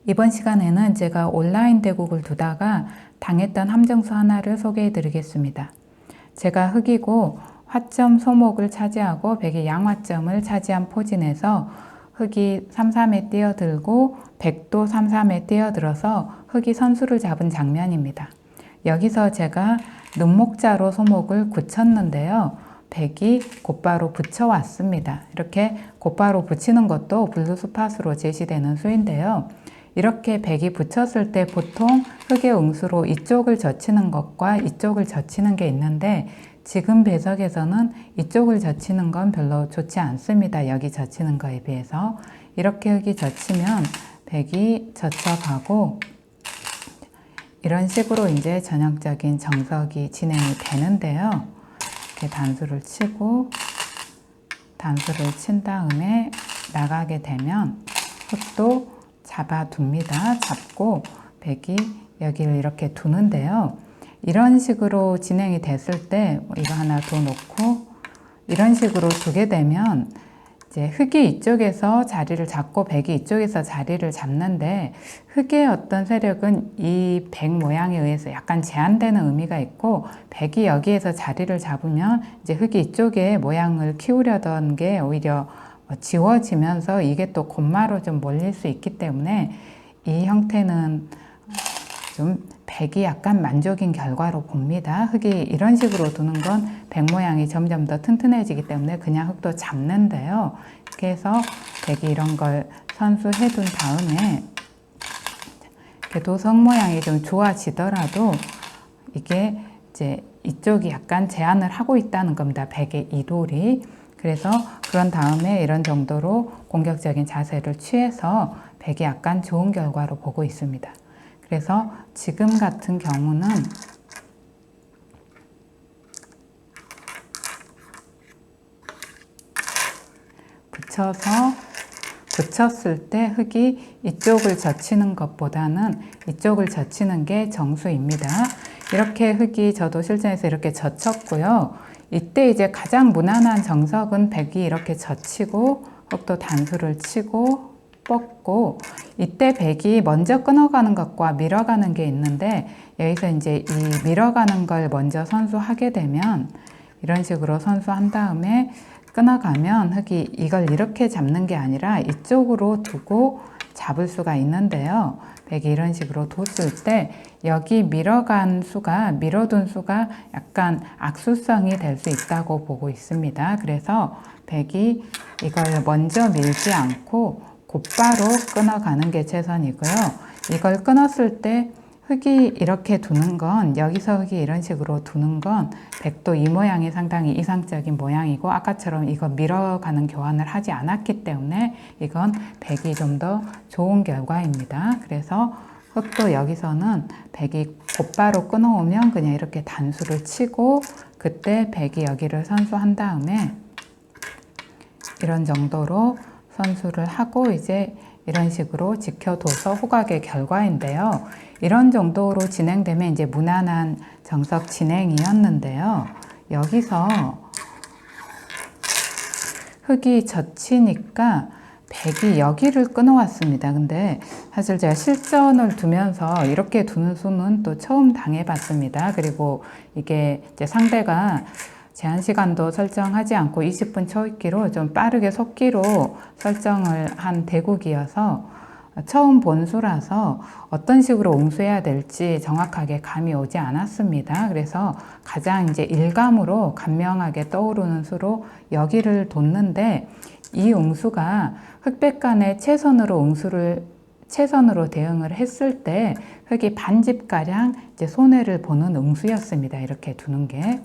이번 시간에는 제가 온라인 대국을 두다가 당했던 함정수 하나를 소개해 드리겠습니다. 제가 흑이고 화점 소목을 차지하고 백이 양화점을 차지한 포진에서 흑이 3-3에 뛰어들고 백도 3-3에 뛰어들어서 흑이 선수를 잡은 장면입니다. 여기서 제가 눈목자로 소목을 굳혔는데요. 백이 곧바로 붙여왔습니다. 이렇게 곧바로 붙이는 것도 블루스팟으로 제시되는 수인데요. 이렇게 백이 붙였을 때 보통 흑의 응수로 이쪽을 젖히는 것과 이쪽을 젖히는 게 있는데 지금 배석에서는 이쪽을 젖히는 건 별로 좋지 않습니다. 여기 젖히는 거에 비해서. 이렇게 흑이 젖히면 백이 젖혀가고 이런 식으로 이제 전형적인 정석이 진행이 되는데요. 이렇게 단수를 치고 단수를 친 다음에 나가게 되면 흑도 잡아둡니다. 잡고 백이 여기를 이렇게 두는데요. 이런 식으로 진행이 됐을 때 이거 하나 더 놓고 이런 식으로 두게 되면 이제 흑이 이쪽에서 자리를 잡고 백이 이쪽에서 자리를 잡는데 흑의 어떤 세력은 이 백 모양에 의해서 약간 제한되는 의미가 있고 백이 여기에서 자리를 잡으면 이제 흑이 이쪽에 모양을 키우려던 게 오히려 지워지면서 이게 또 곧마로 좀 몰릴 수 있기 때문에 이 형태는 좀 백이 약간 만족인 결과로 봅니다. 흑이 이런 식으로 두는 건 백 모양이 점점 더 튼튼해지기 때문에 그냥 흑도 잡는데요. 이렇게 해서 백이 이런 걸 선수해 둔 다음에 도성 모양이 좀 좋아지더라도 이게 이제 이쪽이 약간 제한을 하고 있다는 겁니다. 백의 이돌이. 그래서 그런 다음에 이런 정도로 공격적인 자세를 취해서 백이 약간 좋은 결과로 보고 있습니다. 그래서 지금 같은 경우는 붙였을 때 흑이 이쪽을 젖히는 것보다는 이쪽을 젖히는 게 정수입니다. 이렇게 흑이 저도 실전에서 이렇게 젖혔고요. 이때 이제 가장 무난한 정석은 백이 이렇게 젖히고 흑도 단수를 치고 뻗고 이때 백이 먼저 끊어가는 것과 밀어가는 게 있는데 여기서 이제 이 밀어가는 걸 먼저 선수하게 되면 이런 식으로 선수한 다음에 끊어가면 흑이 이걸 이렇게 잡는 게 아니라 이쪽으로 두고 잡을 수가 있는데요. 백이 이런 식으로 뒀을 때 여기 밀어둔 수가 약간 악수성이 될 수 있다고 보고 있습니다. 그래서 백이 이걸 먼저 밀지 않고 곧바로 끊어가는 게 최선이고요. 이걸 끊었을 때 흑이 이렇게 두는 건 여기서 흑이 이런 식으로 두는 건 백도 이 모양이 상당히 이상적인 모양이고 아까처럼 이거 밀어가는 교환을 하지 않았기 때문에 이건 백이 좀 더 좋은 결과입니다. 그래서 흑도 여기서는 백이 곧바로 끊어오면 그냥 이렇게 단수를 치고 그때 백이 여기를 선수한 다음에 이런 정도로 선수를 하고 이제 이런 식으로 지켜둬서 호각의 결과인데요. 이런 정도로 진행되면 이제 무난한 정석 진행이었는데요. 여기서 흑이 젖히니까 백이 여기를 끊어왔습니다. 근데 사실 제가 실전을 두면서 이렇게 두는 수는 또 처음 당해봤습니다. 그리고 이게 이제 상대가 제한 시간도 설정하지 않고 20분 초읽기로 좀 빠르게 속기로 설정을 한 대국이어서 처음 본 수라서 어떤 식으로 응수해야 될지 정확하게 감이 오지 않았습니다. 그래서 가장 이제 일감으로 간명하게 떠오르는 수로 여기를 뒀는데 이 응수가 흑백 간의 최선으로 대응을 했을 때 흑이 반집가량 이제 손해를 보는 응수였습니다. 이렇게 두는 게.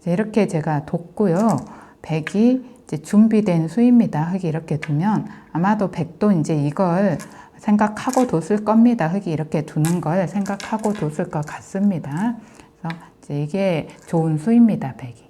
이렇게 제가 뒀고요. 백이 이제 준비된 수입니다. 흑이 이렇게 두면 아마도 백도 이제 이걸 생각하고 뒀을 겁니다. 흑이 이렇게 두는 걸 생각하고 뒀을 것 같습니다. 그래서 이제 이게 좋은 수입니다. 백이.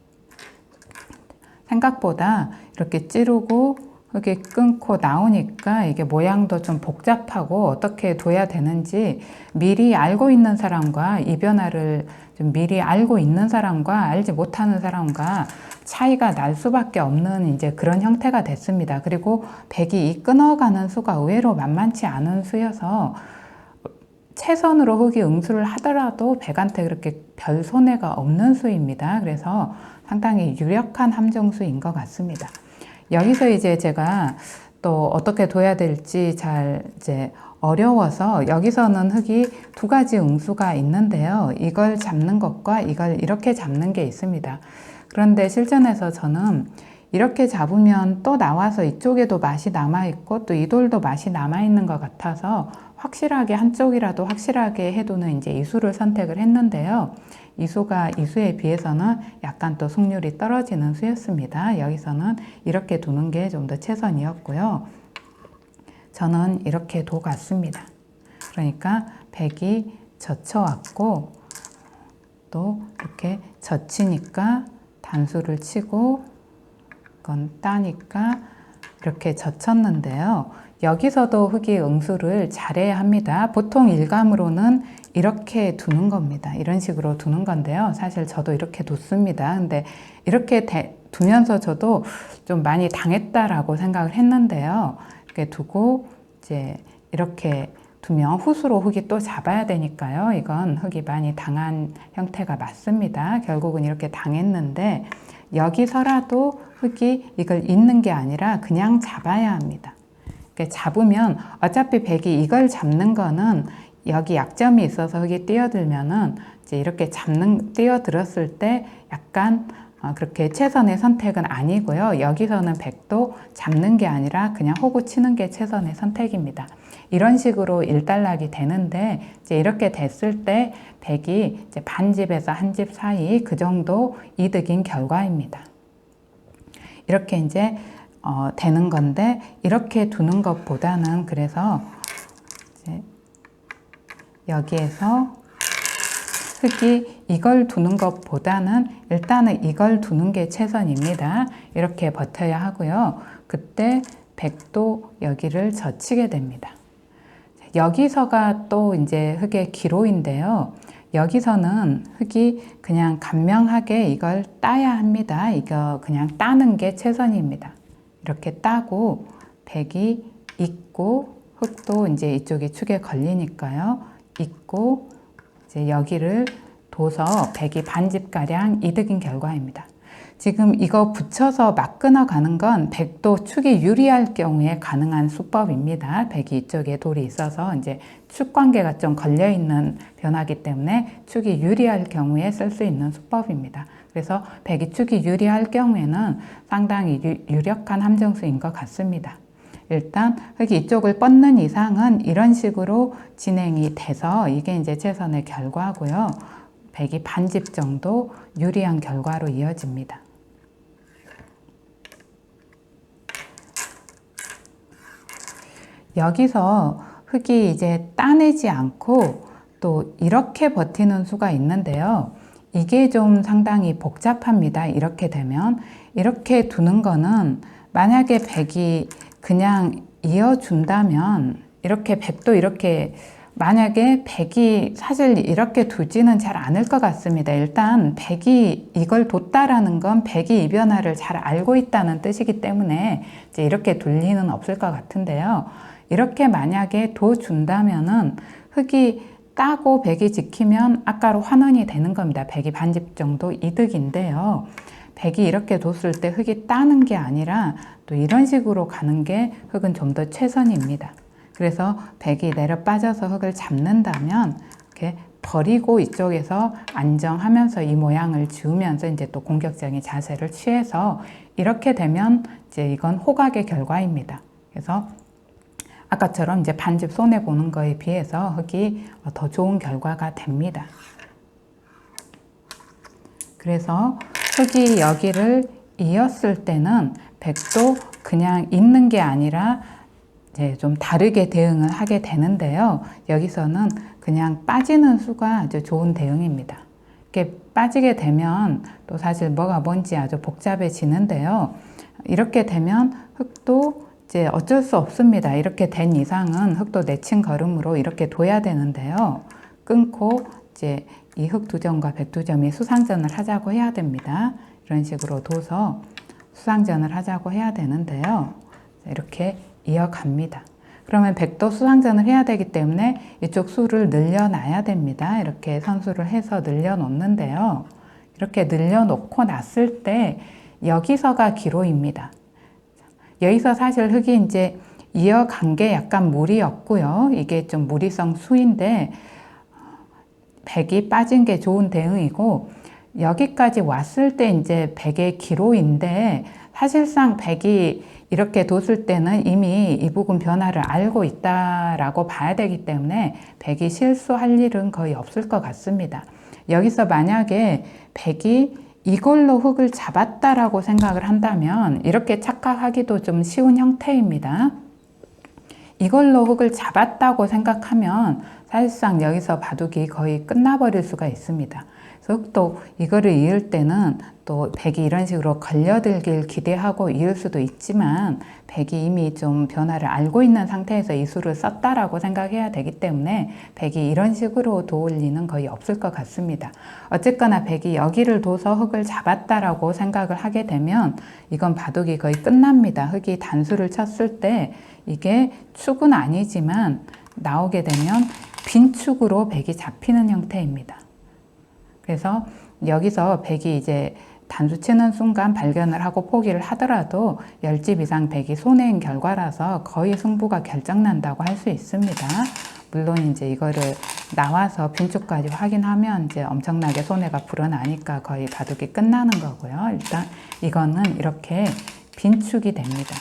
생각보다 이렇게 찌르고 흙이 끊고 나오니까 이게 모양도 좀 복잡하고 어떻게 둬야 되는지 미리 알고 있는 사람과 이 변화를 좀 미리 알고 있는 사람과 알지 못하는 사람과 차이가 날 수밖에 없는 이제 그런 형태가 됐습니다. 그리고 백이 이 끊어가는 수가 의외로 만만치 않은 수여서 최선으로 흙이 응수를 하더라도 백한테 그렇게 별 손해가 없는 수입니다. 그래서 상당히 유력한 함정수인 것 같습니다. 여기서 이제 제가 또 어떻게 둬야 될지 잘 이제 어려워서 여기서는 흙이 두 가지 응수가 있는데요. 이걸 잡는 것과 이걸 이렇게 잡는 게 있습니다. 그런데 실전에서 저는 이렇게 잡으면 또 나와서 이쪽에도 맛이 남아있고 또 이 돌도 맛이 남아있는 것 같아서 확실하게 한쪽이라도 확실하게 해두는 이제 이 수를 선택을 했는데요. 이 수가 이 수에 비해서는 약간 또 승률이 떨어지는 수였습니다. 여기서는 이렇게 두는 게 좀 더 최선이었고요. 저는 이렇게 둬갔습니다. 그러니까 백이 젖혀왔고 또 이렇게 젖히니까 단수를 치고 이건 따니까 이렇게 젖혔는데요. 여기서도 흙이 응수를 잘해야 합니다. 보통 일감으로는 이렇게 두는 겁니다. 이런 식으로 두는 건데요. 사실 저도 이렇게 뒀습니다. 근데 이렇게 두면서 저도 좀 많이 당했다라고 생각을 했는데요. 이렇게 두고 이제 이렇게 두면 후수로 흙이 또 잡아야 되니까요. 이건 흙이 많이 당한 형태가 맞습니다. 결국은 이렇게 당했는데 여기서라도 흙이 이걸 잇는 게 아니라 그냥 잡아야 합니다. 잡으면 어차피 백이 이걸 잡는 거는 여기 약점이 있어서 흙이 뛰어들면은 이제 이렇게 뛰어들었을 때 약간 그렇게 최선의 선택은 아니고요. 여기서는 백도 잡는 게 아니라 그냥 호구 치는 게 최선의 선택입니다. 이런 식으로 일단락이 되는데 이제 이렇게 됐을 때 백이 이제 반집에서 한 집 사이 그 정도 이득인 결과입니다. 이렇게 이제 되는 건데 이렇게 두는 것보다는 그래서 이제 여기에서 흙이 이걸 두는 것보다는 일단은 이걸 두는 게 최선입니다. 이렇게 버텨야 하고요. 그때 백도 여기를 젖히게 됩니다. 여기서가 또 이제 흙의 기로인데요. 여기서는 흙이 그냥 간명하게 이걸 따야 합니다. 이거 그냥 따는 게 최선입니다. 이렇게 따고 백이 있고 흙도 이제 이쪽에 축에 걸리니까요. 있고 이제 여기를 둬서 백이 반집가량 이득인 결과입니다. 지금 이거 붙여서 막 끊어가는 건 백도 축이 유리할 경우에 가능한 수법입니다. 백이 이쪽에 돌이 있어서 이제 축 관계가 좀 걸려있는 변화기 때문에 축이 유리할 경우에 쓸 수 있는 수법입니다. 그래서 백이 축이 유리할 경우에는 상당히 유력한 함정수인 것 같습니다. 일단 흙이 이쪽을 뻗는 이상은 이런 식으로 진행이 돼서 이게 이제 최선의 결과고요. 백이 반집 정도 유리한 결과로 이어집니다. 여기서 흙이 이제 따내지 않고 또 이렇게 버티는 수가 있는데요. 이게 좀 상당히 복잡합니다. 이렇게 되면 이렇게 두는 거는 만약에 백이 그냥 이어준다면 이렇게 백도 이렇게 만약에 백이 사실 이렇게 두지는 잘 않을 것 같습니다. 일단 백이 이걸 뒀다라는 건 백이 이 변화를 잘 알고 있다는 뜻이기 때문에 이제 이렇게 둘 리는 없을 것 같은데요. 이렇게 만약에 둬준다면은 흙이 따고 백이 지키면 아까로 환원이 되는 겁니다. 백이 반집 정도 이득인데요. 백이 이렇게 뒀을 때 흙이 따는 게 아니라 또 이런 식으로 가는 게 흙은 좀 더 최선입니다. 그래서 백이 내려 빠져서 흙을 잡는다면 이렇게 버리고 이쪽에서 안정하면서 이 모양을 지우면서 이제 또 공격적인 자세를 취해서 이렇게 되면 이제 이건 호각의 결과입니다. 그래서 아까처럼 이제 반집 손해 보는 거에 비해서 흙이 더 좋은 결과가 됩니다. 그래서 흙이 여기를 이었을 때는 백도 그냥 있는 게 아니라 이제 좀 다르게 대응을 하게 되는데요. 여기서는 그냥 빠지는 수가 아주 좋은 대응입니다. 이렇게 빠지게 되면 또 사실 뭐가 뭔지 아주 복잡해지는데요. 이렇게 되면 흙도 이제 어쩔 수 없습니다. 이렇게 된 이상은 흙도 내친 걸음으로 이렇게 둬야 되는데요. 끊고 이제 이 흙2점과 백 2점이 수상전을 하자고 해야 됩니다. 이런 식으로 둬서 수상전을 하자고 해야 되는데요. 이렇게 이어갑니다. 그러면 백도 수상전을 해야 되기 때문에 이쪽 수를 늘려놔야 됩니다. 이렇게 선수를 해서 늘려놓는데요. 이렇게 늘려놓고 났을 때 여기서가 기로입니다. 여기서 사실 흙이 이제 이어간 게 약간 무리였고요. 이게 좀 무리성 수인데 백이 빠진 게 좋은 대응이고, 여기까지 왔을 때 이제 백의 기로인데, 사실상 백이 이렇게 뒀을 때는 이미 이 부분 변화를 알고 있다라고 봐야 되기 때문에 백이 실수할 일은 거의 없을 것 같습니다. 여기서 만약에 백이 이걸로 흙을 잡았다라고 생각을 한다면 이렇게 착각하기도 좀 쉬운 형태입니다. 이걸로 흙을 잡았다고 생각하면 사실상 여기서 바둑이 거의 끝나버릴 수가 있습니다. 그래서 흙도 이거를 이을 때는 또 백이 이런 식으로 걸려들길 기대하고 이을 수도 있지만, 백이 이미 좀 변화를 알고 있는 상태에서 이 수를 썼다라고 생각해야 되기 때문에 백이 이런 식으로 도울 리는 거의 없을 것 같습니다. 어쨌거나 백이 여기를 둬서 흙을 잡았다라고 생각을 하게 되면 이건 바둑이 거의 끝납니다. 흙이 단수를 쳤을 때 이게 축은 아니지만 나오게 되면 빈축으로 백이 잡히는 형태입니다. 그래서 여기서 백이 이제 단수 치는 순간 발견을 하고 포기를 하더라도 10집 이상 백이 손해인 결과라서 거의 승부가 결정난다고 할 수 있습니다. 물론 이제 이거를 나와서 빈축까지 확인하면 이제 엄청나게 손해가 불어나니까 거의 바둑이 끝나는 거고요. 일단 이거는 이렇게 빈축이 됩니다.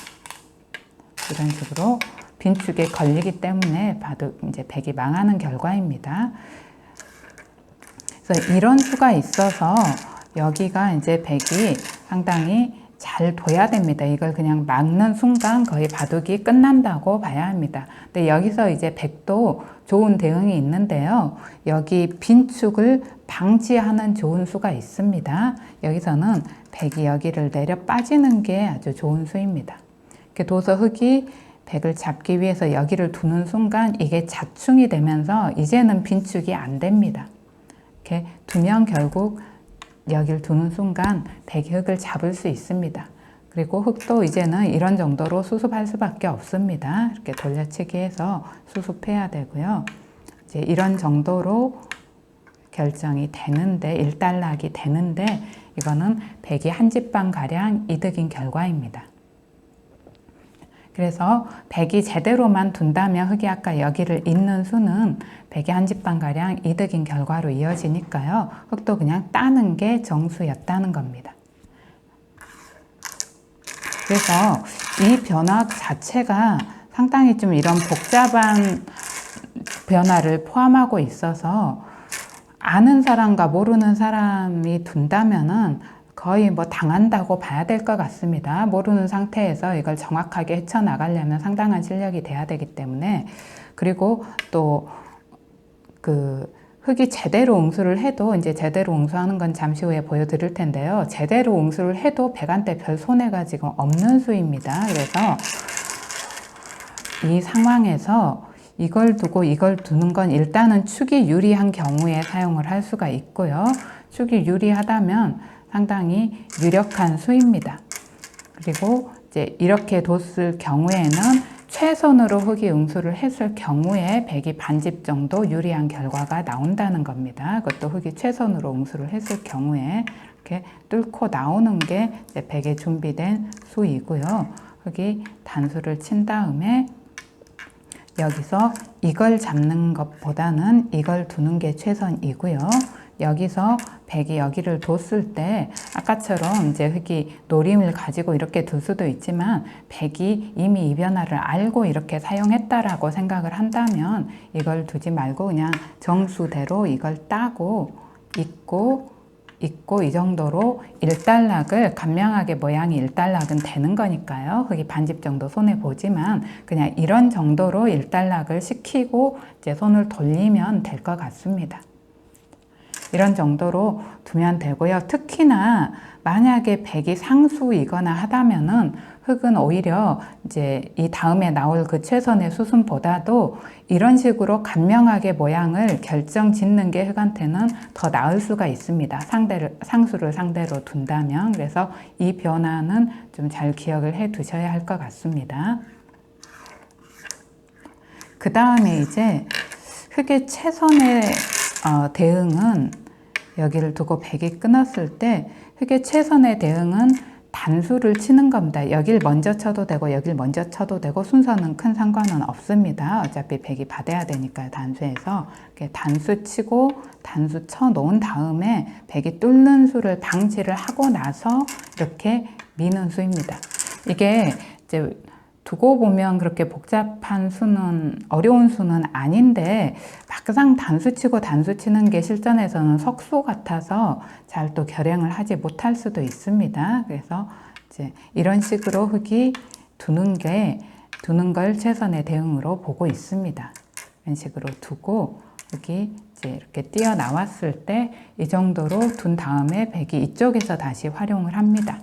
이런 식으로 빈축에 걸리기 때문에 바둑 이제 백이 망하는 결과입니다. 그래서 이런 수가 있어서 여기가 이제 백이 상당히 잘 둬야 됩니다. 이걸 그냥 막는 순간 거의 바둑이 끝난다고 봐야 합니다. 근데 여기서 이제 백도 좋은 대응이 있는데요. 여기 빈축을 방지하는 좋은 수가 있습니다. 여기서는 백이 여기를 내려 빠지는 게 아주 좋은 수입니다. 이렇게 둬서 흙이 백을 잡기 위해서 여기를 두는 순간 이게 자충이 되면서 이제는 빈축이 안 됩니다. 이렇게 두면 결국 여기를 두는 순간 백이 흙을 잡을 수 있습니다. 그리고 흙도 이제는 이런 정도로 수습할 수밖에 없습니다. 이렇게 돌려치기 해서 수습해야 되고요. 이제 이런 정도로 결정이 되는데, 일단락이 되는데, 이거는 백이 한 집방 가량 이득인 결과입니다. 그래서 백이 제대로만 둔다면 흙이 아까 여기를 잇는 수는 백이 한 집방가량 이득인 결과로 이어지니까요. 흙도 그냥 따는 게 정수였다는 겁니다. 그래서 이 변화 자체가 상당히 좀 이런 복잡한 변화를 포함하고 있어서 아는 사람과 모르는 사람이 둔다면은 거의 뭐 당한다고 봐야 될 것 같습니다. 모르는 상태에서 이걸 정확하게 헤쳐나가려면 상당한 실력이 돼야 되기 때문에, 그리고 또 그 흙이 제대로 응수를 해도, 이제 제대로 응수하는 건 잠시 후에 보여드릴 텐데요. 제대로 응수를 해도 백한테 별 손해가 지금 없는 수입니다. 그래서 이 상황에서 이걸 두고 이걸 두는 건 일단은 축이 유리한 경우에 사용을 할 수가 있고요. 축이 유리하다면 상당히 유력한 수입니다. 그리고 이제 이렇게 뒀을 경우에는 최선으로 흙이 응수를 했을 경우에 백이 반집 정도 유리한 결과가 나온다는 겁니다. 그것도 흙이 최선으로 응수를 했을 경우에 이렇게 뚫고 나오는 게 이제 백에 준비된 수이고요. 흙이 단수를 친 다음에 여기서 이걸 잡는 것보다는 이걸 두는 게 최선이고요. 여기서 백이 여기를 뒀을 때 아까처럼 이제 흙이 노림을 가지고 이렇게 둘 수도 있지만, 백이 이미 이 변화를 알고 이렇게 사용했다라고 생각을 한다면 이걸 두지 말고 그냥 정수대로 이걸 따고 있고 이 정도로 일단락을, 간명하게 모양이 일단락은 되는 거니까요. 흙이 반집 정도 손해보지만 그냥 이런 정도로 일단락을 시키고 이제 손을 돌리면 될 것 같습니다. 이런 정도로 두면 되고요. 특히나 만약에 백이 상수이거나 하다면은 흙은 오히려 이제 이 다음에 나올 그 최선의 수순보다도 이런 식으로 간명하게 모양을 결정 짓는 게 흙한테는 더 나을 수가 있습니다. 상수를 상대로 둔다면. 그래서 이 변화는 좀 잘 기억을 해 두셔야 할 것 같습니다. 그 다음에 이제 흙의 최선의 대응은 여기를 두고 백이 끊었을 때 흙의 최선의 대응은 단수를 치는 겁니다. 여길 먼저 쳐도 되고 여길 먼저 쳐도 되고 순서는 큰 상관은 없습니다. 어차피 백이 받아야 되니까요. 단수에서 이렇게 단수 치고 단수 쳐 놓은 다음에 백이 뚫는 수를 방지를 하고 나서 이렇게 미는 수입니다. 이게 이제 두고 보면 그렇게 복잡한 수는, 어려운 수는 아닌데 막상 단수 치고 단수 치는 게 실전에서는 석수 같아서 잘 또 결행을 하지 못할 수도 있습니다. 그래서 이제 이런 식으로 흙이 두는 걸 최선의 대응으로 보고 있습니다. 이런 식으로 두고 흙이 이제 이렇게 뛰어나왔을 때 이 정도로 둔 다음에 백이 이쪽에서 다시 활용을 합니다.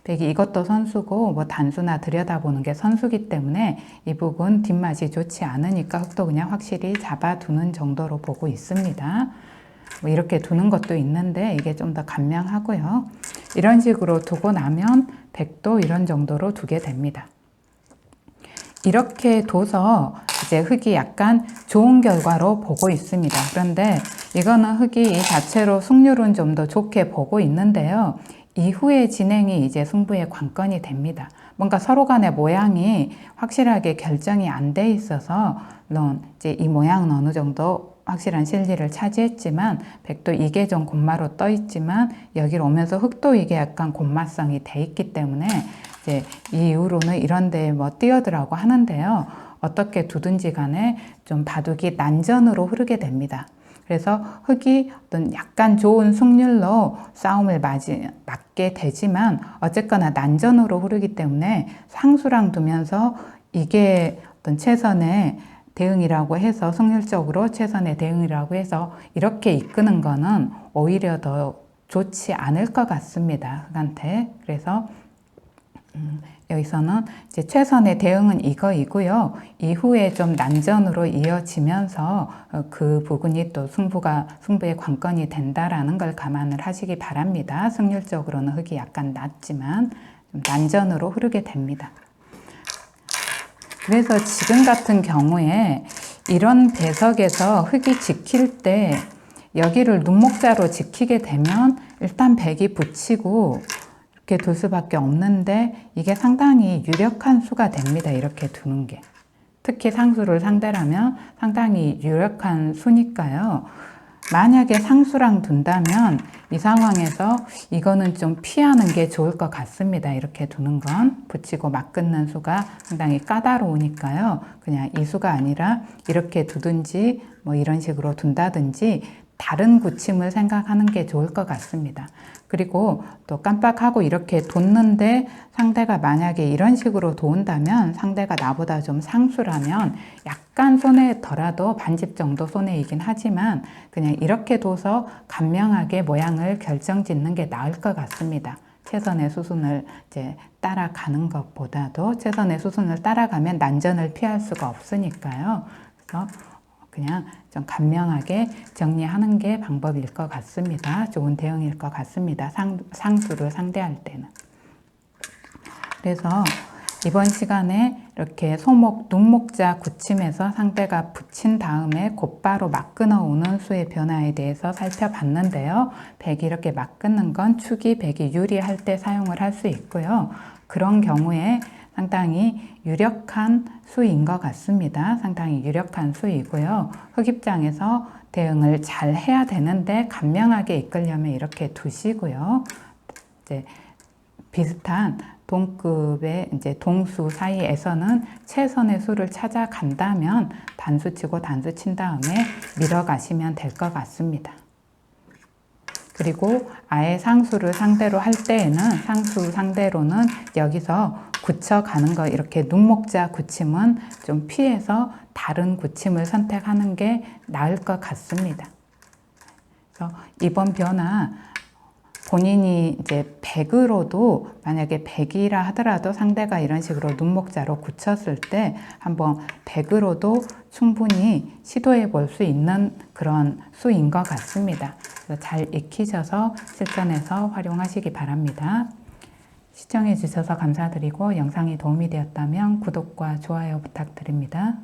백이 이것도 선수고 뭐 단수나 들여다보는 게 선수기 때문에 이 부분 뒷맛이 좋지 않으니까 흙도 그냥 확실히 잡아두는 정도로 보고 있습니다. 뭐 이렇게 두는 것도 있는데 이게 좀 더 간명하고요. 이런 식으로 두고 나면 백도 이런 정도로 두게 됩니다. 이렇게 둬서 이제 흙이 약간 좋은 결과로 보고 있습니다. 그런데 이거는 흙이 이 자체로 승률은 좀 더 좋게 보고 있는데요. 이후의 진행이 이제 승부의 관건이 됩니다. 뭔가 서로 간의 모양이 확실하게 결정이 안 돼 있어서 물론 이제 이 모양은 어느 정도 확실한 실리를 차지했지만 백도 이게 좀 곤마로 떠 있지만 여기로 오면서 흙도 이게 약간 곤마성이 돼 있기 때문에 이제 이 이후로는 이런 데에 뭐 뛰어들라고 하는데요. 어떻게 두든지 간에 좀 바둑이 난전으로 흐르게 됩니다. 그래서 흙이 어떤 약간 좋은 승률로 싸움을 맞게 되지만 어쨌거나 난전으로 흐르기 때문에 상수랑 두면서 이게 어떤 최선의 대응이라고 해서 승률적으로 최선의 대응이라고 해서 이렇게 이끄는 거는 오히려 더 좋지 않을 것 같습니다. 흙한테. 그래서 여기서는 이제 최선의 대응은 이거이고요. 이후에 좀 난전으로 이어지면서 그 부분이 또 승부의 관건이 된다라는 걸 감안을 하시기 바랍니다. 승률적으로는 흙이 약간 낮지만 좀 난전으로 흐르게 됩니다. 그래서 지금 같은 경우에 이런 배석에서 흙이 지킬 때 여기를 눈목자로 지키게 되면 일단 백이 붙이고 이렇게 둘 수밖에 없는데 이게 상당히 유력한 수가 됩니다. 이렇게 두는 게. 특히 상수를 상대라면 상당히 유력한 수니까요. 만약에 상수랑 둔다면 이 상황에서 이거는 좀 피하는 게 좋을 것 같습니다. 이렇게 두는 건 붙이고 막 끊는 수가 상당히 까다로우니까요. 그냥 이 수가 아니라 이렇게 두든지 뭐 이런 식으로 둔다든지 다른 굳힘을 생각하는 게 좋을 것 같습니다. 그리고 또 깜빡하고 이렇게 뒀는데 상대가 만약에 이런 식으로 도운다면 상대가 나보다 좀 상수라면 약간 손해더라도 반집 정도 손해이긴 하지만 그냥 이렇게 둬서 간명하게 모양을 결정짓는 게 나을 것 같습니다. 최선의 수순을 이제 따라가는 것보다도 최선의 수순을 따라가면 난전을 피할 수가 없으니까요. 그래서 그냥 좀 간명하게 정리하는 게 방법일 것 같습니다. 좋은 대응일 것 같습니다. 상수를 상대할 때는. 그래서 이번 시간에 이렇게 소목, 눈목자 굳힘에서 상대가 붙인 다음에 곧바로 막 끊어오는 수의 변화에 대해서 살펴봤는데요. 백이 이렇게 막 끊는 건 축이 백이 유리할 때 사용을 할 수 있고요. 그런 경우에 상당히 유력한 수인 것 같습니다. 상당히 유력한 수이고요. 흙 입장에서 대응을 잘 해야 되는데 간명하게 이끌려면 이렇게 두시고요. 이제 비슷한 동급의 이제 동수 사이에서는 최선의 수를 찾아간다면 단수 치고 단수 친 다음에 밀어가시면 될 것 같습니다. 그리고 아예 상수를 상대로 할 때에는 상수 상대로는 여기서 굳혀가는 거 이렇게 눈목자 굳힘은 좀 피해서 다른 굳힘을 선택하는 게 나을 것 같습니다. 그래서 이번 변화 본인이 이제 100으로도 만약에 100이라 하더라도 상대가 이런 식으로 눈목자로 굳혔을 때 한번 100으로도 충분히 시도해 볼 수 있는 그런 수인 것 같습니다. 그래서 잘 익히셔서 실전에서 활용하시기 바랍니다. 시청해 주셔서 감사드리고 영상이 도움이 되었다면 구독과 좋아요 부탁드립니다.